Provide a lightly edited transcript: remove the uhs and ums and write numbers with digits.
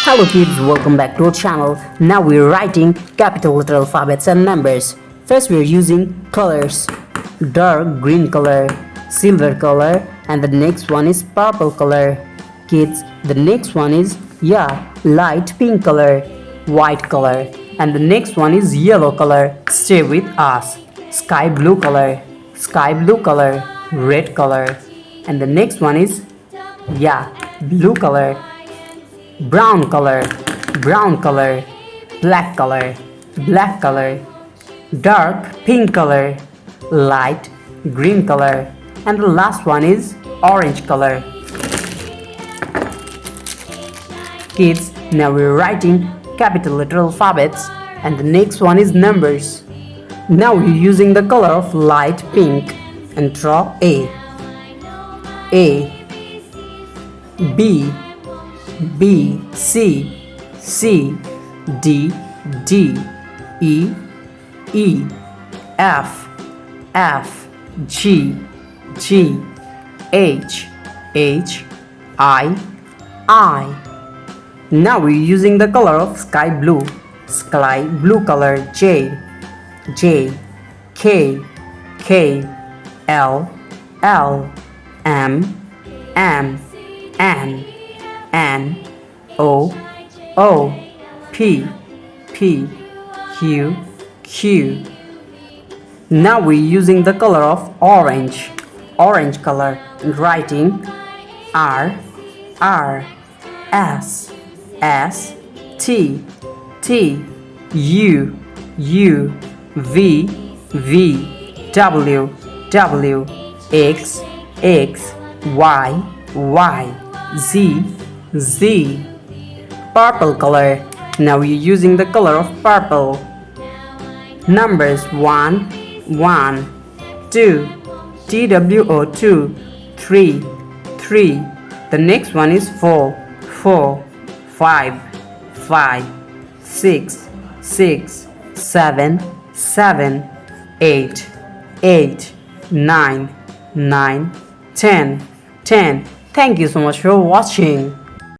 Hello kids, welcome back to our channel. Now we're writing capital letter alphabets and numbers. First we're using colors. Dark green color, silver color, and the next one is purple color. Kids, the next one is light pink color, white color, and the next one is yellow color. Stay with us. Sky blue color, red color, and the next one is blue color, brown color, black color, dark pink color, light green color, and the last one is orange color. Kids, now we're writing capital letter alphabets and the next one is numbers. Now we're using the color of light pink and draw A, B, C, D, E, F, G, H, I. Now we're using the color of sky blue color J, K, L, M, N, O, P, Q. Now we're using the color of orange color and writing R, S, T, U, V, W, X, Y, Z. Purple color. Now we're using the color of purple. Numbers 1, 2, TWO 2, 3. The next one is 4, 5, 6, 7, 8, 9, 10. Thank you so much for watching.